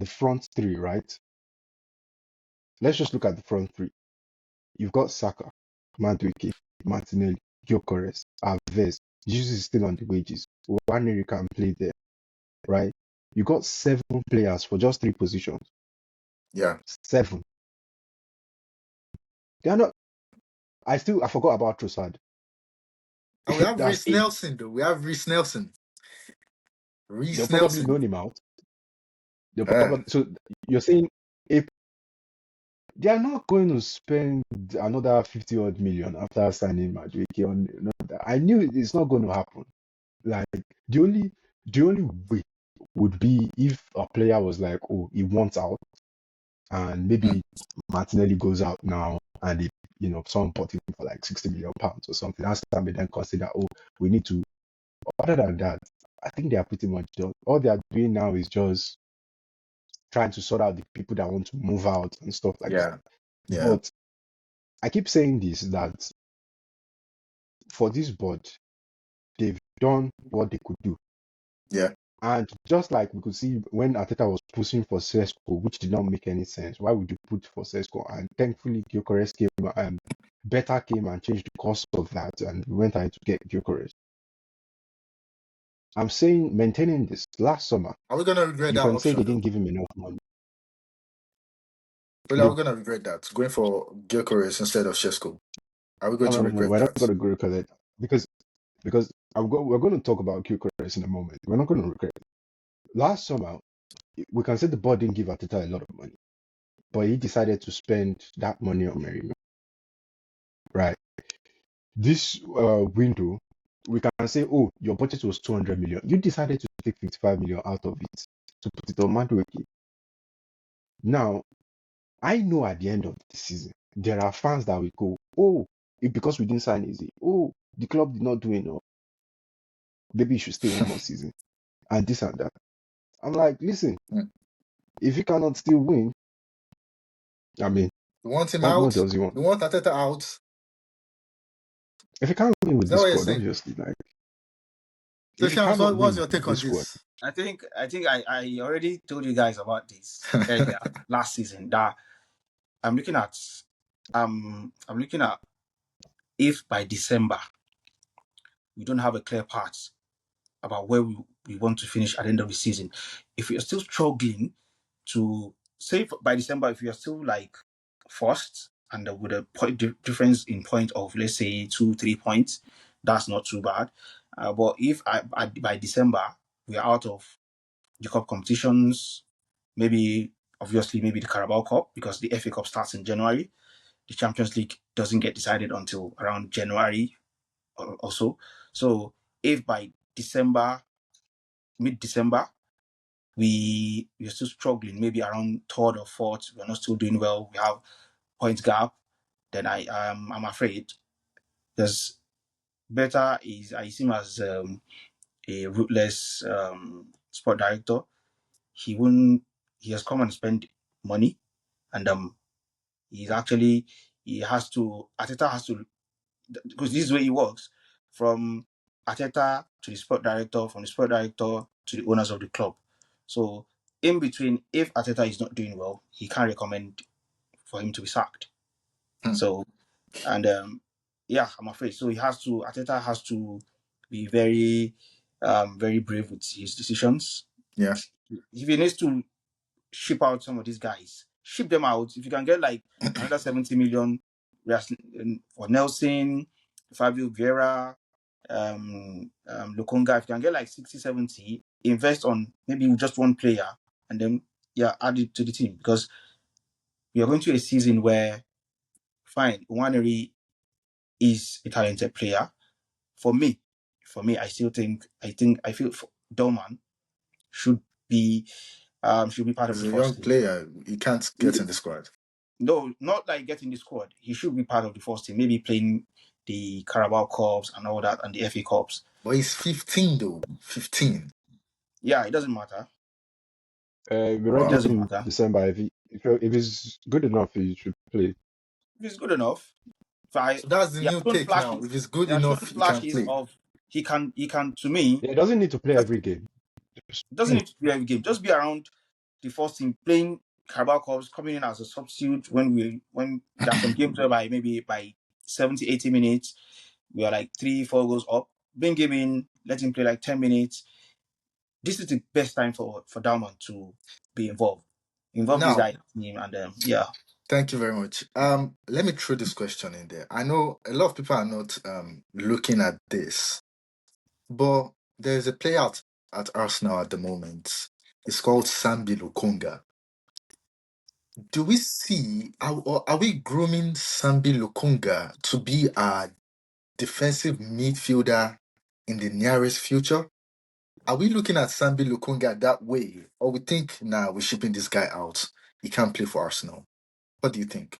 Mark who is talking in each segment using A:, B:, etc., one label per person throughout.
A: the front three, right? Let's just look at the front three. You've got Saka, Madueke, Martinelli, Gyökeres, Alves. Jesus is still on the wages. Waneri can play there, right? You got 7 players for just 3 positions.
B: Yeah.
A: 7. They are not. I forgot about Trossard.
B: And we have
A: That's
B: Reece
A: 8.
B: Nelson, though. We have Reece Nelson.
A: They'll probably loan him out.
B: Ah.
A: So you're saying if they are not going to spend another 50 odd million after signing Madueke on that. I knew it's not going to happen. Like the only way would be if a player was like, oh, he wants out, and maybe Martinelli goes out now, and someone bought him for like 60 million pounds or something. That's time they then consider, oh, we need to. Other than that, I think they are pretty much done. All they are doing now is just trying to sort out the people that want to move out and stuff like that.
B: Yeah.
A: But I keep saying this, that for this board, they've done what they could do.
B: Yeah.
A: And just like we could see when Arteta was pushing for Sesko, which did not make any sense. Why would you put for Sesko? And thankfully, Gyökeres came and better came and changed the course of that, and we went ahead to get Gyökeres. I'm saying maintaining this last summer.
B: Are we gonna regret
A: You
B: that
A: can say
B: option?
A: they didn't give him enough money.
B: Well, are we gonna regret that? Going for Gyökeres instead of Sesko? Are we going to regret
A: We're
B: that?
A: not going to regret it because we're going to talk about Gyökeres in a moment. We're not going to regret it. Last summer, we can say the board didn't give Arteta a lot of money, but he decided to spend that money on Merino. Right. This window, we can say, oh, your budget was 200 million. You decided to take 55 million out of it to put it on Madueke. Now, I know at the end of the season, there are fans that will go, oh, because we didn't sign easy. Oh, the club did not do enough. Maybe you should stay one more season. And this and that. I'm like, listen, if you cannot still win, I mean,
B: you want him
A: what more
B: out?
A: does he want?
B: You want Arteta out?
A: If you can't win with
B: Is that
A: this
B: what you're
A: squad,
B: saying?
A: obviously, like,
B: So,
A: if you
B: Shams,
A: cannot
B: what's
A: win
B: your take on
A: with this squad,
B: this?
C: I think I already told you guys about this earlier last season, that I'm looking at if by December we don't have a clear path about where we want to finish at the end of the season. If we are still struggling to say by December, if we are still like first and with a point difference in point of, let's say, 2-3 points, that's not too bad. But if by December we are out of the cup competitions, maybe the Carabao Cup, because the FA Cup starts in January. The Champions League doesn't get decided until around January or so. So if by mid-December, we are still struggling, maybe around third or fourth, we're not still doing well, we have points gap, then I'm afraid there's better is I see him as a ruthless sport director. He has come and spent money, and Arteta has to, because this is the way he works, from Arteta to the sport director, from the sport director to the owners of the club. So in between, if Arteta is not doing well, he can't recommend for him to be sacked. So, and I'm afraid. So Arteta has to be very, very brave with his decisions.
B: Yeah.
C: If he needs to ship out some of these guys, ship them out. If you can get like another 70 million for Nelson, Fabio Vieira, Lukonga, if you can get like 60, 70, invest on maybe just one player and then add it to the team, because we are going to a season where, fine, Waneri is a talented player. For me, I feel Dolman should be part of the first team.
B: As a young player, he can't get in the squad.
C: No, not like getting the squad. He should be part of the first team, maybe playing the Carabao Cups and all that and the FA Cups.
B: But he's 15 though. 15.
C: Yeah, it doesn't matter.
A: we're ready in December. If he's good enough, he should play.
C: If he's good enough,
B: so that's the new take now. If he's good enough, he can play.
C: He can. To me,
A: he doesn't need to play every game.
C: Doesn't need to play every game. Just be around the first team, playing Carabao Cups, coming in as a substitute when there are some games where by 70, 80 minutes, we are like 3-4 goals up. Bring him in, let him play like 10 minutes. This is the best time for Dalman to be involved. Involve this
B: Now,
C: guy in team, and yeah.
B: thank you very much. Let me throw this question in there. I know a lot of people are not looking at this, but there's a player at Arsenal at the moment. It's called Sambi Lukonga. Do we see, are we grooming Sambi Lukonga to be a defensive midfielder in the nearest future? Are we looking at Sambi Lukonga that way? Or we think, nah, we're shipping this guy out. He can't play for Arsenal. What do you think?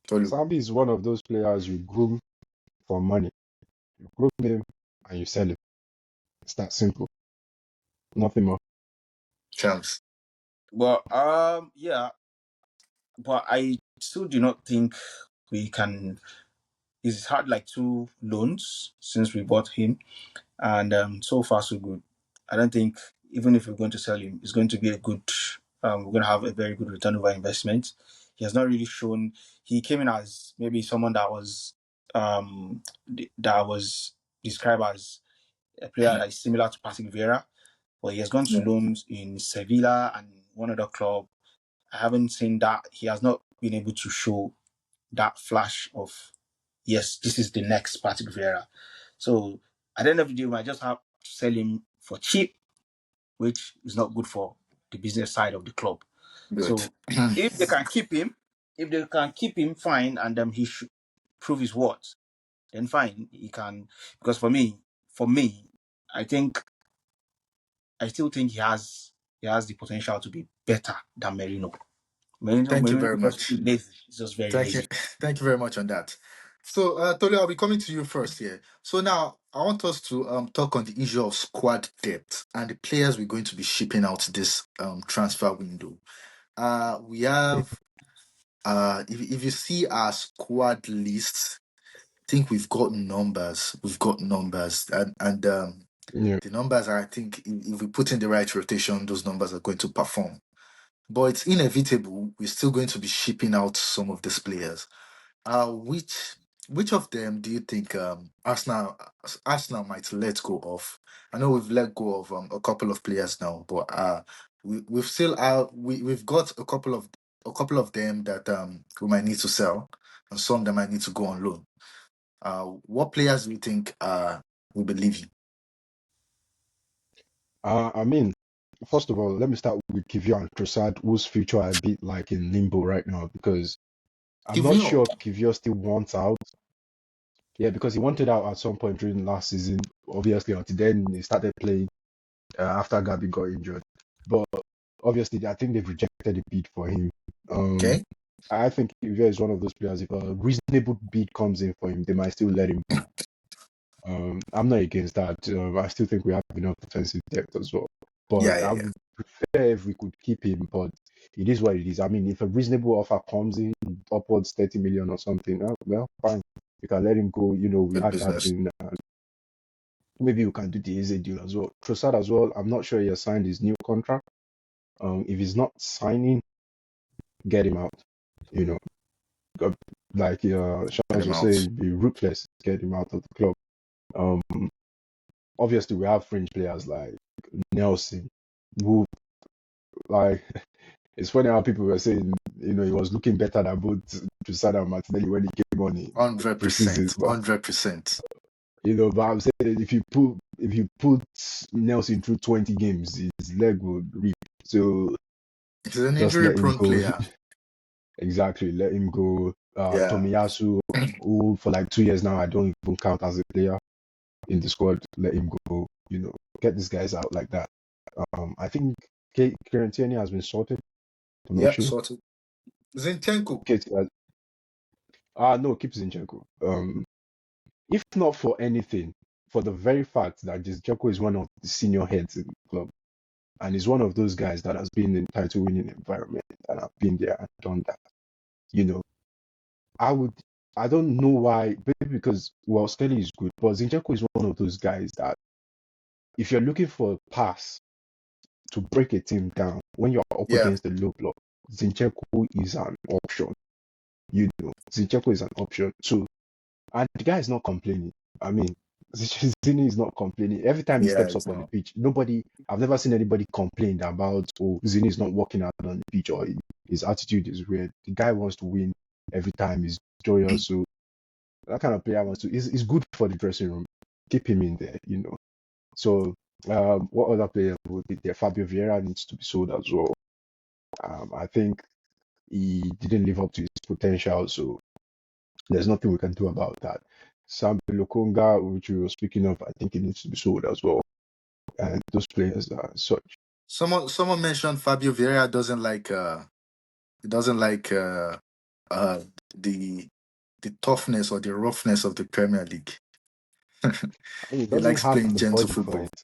B: Tolu,
A: Sambi is one of those players you groom for money. You groom him and you sell him. It's that simple. Nothing more.
B: Chance.
C: Well, yeah, but I still do not think we can. He's had like 2 loans since we bought him, and so far so good. I don't think even if we're going to sell him, it's going to be a good. We're going to have a very good return over investment. He has not really shown. He came in as maybe someone that was described as a player that is similar to Patrick Vieira, but he has gone to loans in Sevilla and one other club. I haven't seen that. He has not been able to show that flash of, yes, this is the next Patrick Vieira. So at the end of the day, we might just have to sell him for cheap, which is not good for the business side of the club.
B: Good.
C: So if they can keep him, fine, and he should prove his worth, then fine, he can. Because for me, I still think he has the potential to be better than Merino.
B: Thank you
C: Merino
B: very
C: is just
B: much.
C: lazy. He's just very
B: Thank you.
C: lazy.
B: Thank you very much on that. So, Tolu, I'll be coming to you first here. So now I want us to talk on the issue of squad depth and the players we're going to be shipping out this transfer window. We have if you see our squad list, I think we've got numbers. And
A: Yeah.
B: the numbers are, I think, if we put in the right rotation, those numbers are going to perform. But it's inevitable. We're still going to be shipping out some of these players. Which of them do you think Arsenal might let go of? I know we've let go of a couple of players now, but we've still we've got a couple of them that we might need to sell, and some that might need to go on loan. What players do you think will be leaving?
A: I mean, first of all, let me start with Kivior and Trossard, whose future are a bit like in limbo right now because I'm
B: Give
A: not
B: you up.
A: sure Kivior still wants out. Yeah, because he wanted out at some point during last season, obviously, until then he started playing after Gabi got injured. But obviously, I think they've rejected a bid for him.
B: Okay,
A: I think Kivior is one of those players. If a reasonable bid comes in for him, they might still let him go. I'm not against that. I still think we have enough defensive depth as well.
B: yeah,
A: But
B: yeah,
A: I
B: yeah.
A: would prefer if we could keep him. But it is what it is. I mean, if a reasonable offer comes in, upwards 30 million or something, well, fine. We can let him go. We
B: Good
A: add that
B: business.
A: in. Maybe we can do the easy deal as well. Trossard as well. I'm not sure he has signed his new contract. If he's not signing, get him out. You know, Uh, like
B: Get
A: Charles
B: him
A: was
B: out.
A: saying, be ruthless, get him out of the club. Um, Obviously we have fringe players like Nelson, who like it's funny how people were saying, he was looking better than both Trossard and Martinelli when he came on in preseason.
B: 100%.
A: But
B: 100%.
A: but I'm saying that if you put Nelson through 20 games, his leg would rip. So
B: He's an
A: just let him
B: injury-prone
A: go.
B: player.
A: Exactly, let him go.
B: Yeah.
A: Tomiyasu, who for like 2 years now I don't even count as a player in the squad, let him go. Get these guys out like that. I think Kieran Tierney has been sorted. I'm not
B: Yeah,
A: sure.
B: sorted. Zinchenko.
A: No, keep Zinchenko. If not for anything, for the very fact that Zinchenko is one of the senior heads in the club, and is one of those guys that has been in title winning environment and have been there and done that. I don't know why, maybe because Skelly is good, but Zinchenko is one of those guys that if you're looking for a pass, to break a team down when you're up
B: Yeah.
A: against the low block, Zinchenko is an option. Zinchenko is an option too. And the guy is not complaining. I mean, Zini is not complaining. Every time he
B: Yeah,
A: steps
B: it's
A: up on the
B: not.
A: pitch, I've never seen anybody complain about, oh, Zini is not working out on the pitch or his attitude is weird. The guy wants to win every time. He's joyous. So that kind of player wants to, is good for the dressing room. Keep him in there. So, what other player would be there? Fabio Vieira needs to be sold as well. I think he didn't live up to his potential. So, there's nothing we can do about that. Sambi Lokonga, which we were speaking of, I think it needs to be sold as well. And those players are such.
B: Someone mentioned Fabio Vieira doesn't like uh the toughness or the roughness of the Premier League.
A: I mean, he
B: He
A: doesn't
B: likes
A: have
B: playing
A: the
B: gentle
A: body for
B: football.
A: it.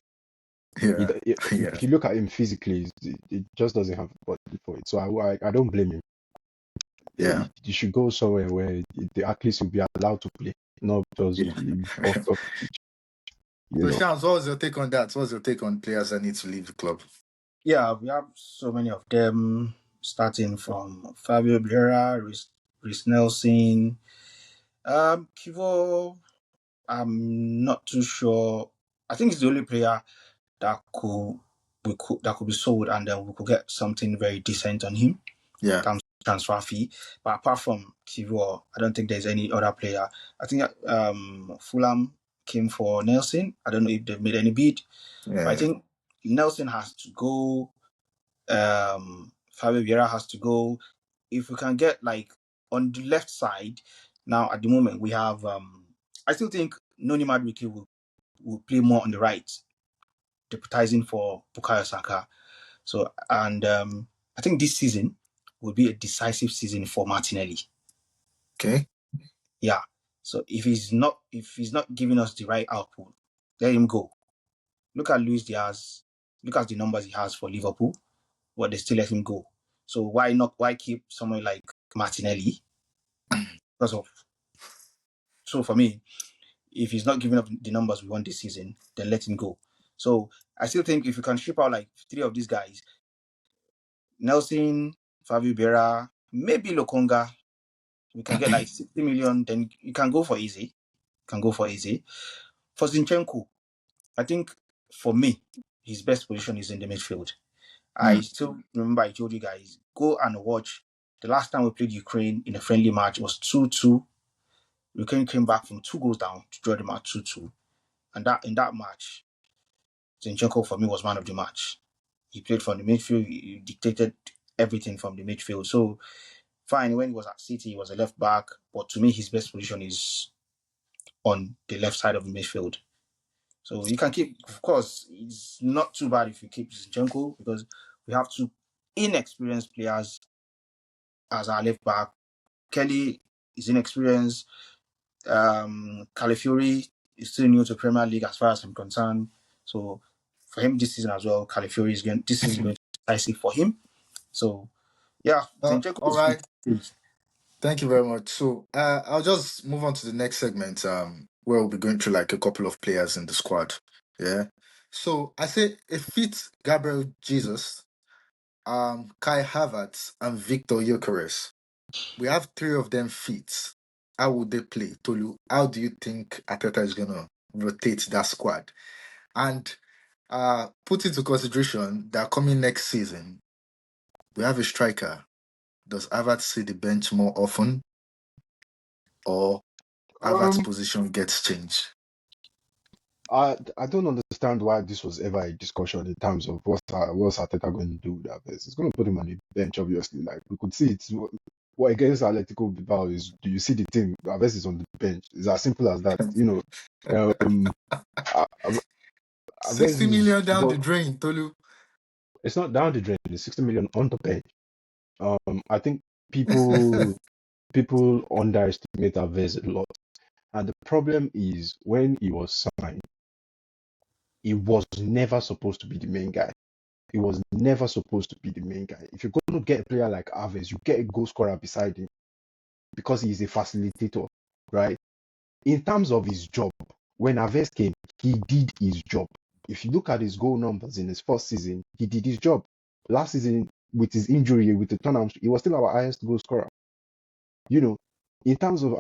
B: Yeah, yeah,
A: If you look at him physically, it just doesn't have the body for it. So I don't blame him.
B: yeah,
A: You should go somewhere where the athletes will be allowed to play, not just
B: yeah.
A: be forced off the pitch. You
B: So,
A: know,
B: Shams, what was your take on that? What's your take on players that need to leave the club?
C: Yeah, we have so many of them, starting from Fabio Vieira, Reece Nelson, Kivo. I'm not too sure. I think he's the only player that could be sold, and then we could get something very decent on him
B: Yeah,
C: in terms of transfer fee. But apart from Kivo, I don't think there's any other player. I think Fulham came for Nelson. I don't know if they've made any bid, but I
B: yeah.
C: think Nelson has to go. Fabio Vieira has to go. If we can get like on the left side, now at the moment we have I still think Noni Madueke will play more on the right, deputizing for Bukayo Saka. So and I think this season will be a decisive season for Martinelli.
B: Okay.
C: Yeah. So if he's not giving us the right output, let him go. Look at Luis Diaz. Look at the numbers he has for Liverpool, but they still let him go. So why keep someone like Martinelli? Because of so for me, if he's not giving up the numbers we want this season, then let him go. So I still think if you can ship out like three of these guys, Nelson, Fabio Vieira, maybe Lokonga, we can get like 60 million, then you can go for easy. For Zinchenko, I think for me, his best position is in the midfield. I still remember I told you guys, go and watch the last time we played Ukraine in a friendly match. It was 2-2. Ukraine came back from 2 goals down to draw the match 2-2. And that in that match, Zinchenko for me was man of the match. He played from the midfield, he dictated everything from the midfield. So fine, when he was at City, he was a left back, but to me his best position is on the left side of the midfield. So you can keep, of course, it's not too bad if you keep Zinchenko because we have two inexperienced players as our left back. Kelly is inexperienced. Calafiori is still new to Premier League as far as I'm concerned. So for him this season as well, Calafiori is going this season going to be decisive for him. So yeah, Zinchenko
B: All
C: is
B: right.
C: fit.
B: Thank you very much. So I'll just move on to the next segment where we'll be going through like a couple of players in the squad. Yeah. So I say it fits Gabriel Jesus, Kai Havertz, and Victor Gyökeres. We have three of them fit. How would they play? Tolu, how do you think Arteta is gonna rotate that squad? And put into consideration that coming next season, we have a striker. Does Havertz see the bench more often, or Havertz's
A: um,
B: position gets changed?
A: I don't understand why this was ever a discussion in terms of what's Arteta going to do with Aves. He's going to put him on the bench, obviously. Like we could see it. What against Atletico Bilbao is, do you see the team? Aves is on the bench. It's as simple as that. A-
B: 60
A: Aves is,
B: million down the
A: but
B: drain, Tolu.
A: it's not down the drain. It's 60 million on the bench. I think people underestimate Aves a lot, and the problem is when he was signed, he was never supposed to be the main guy. He was never supposed to be the main guy. If you're going to get a player like Aves, you get a goal scorer beside him because he is a facilitator, right? In terms of his job, when Aves came, he did his job. if you look at his goal numbers in his first season, he did his job. Last season, with his injury, with the Tottenham, he was still our highest goal scorer. You know, in terms of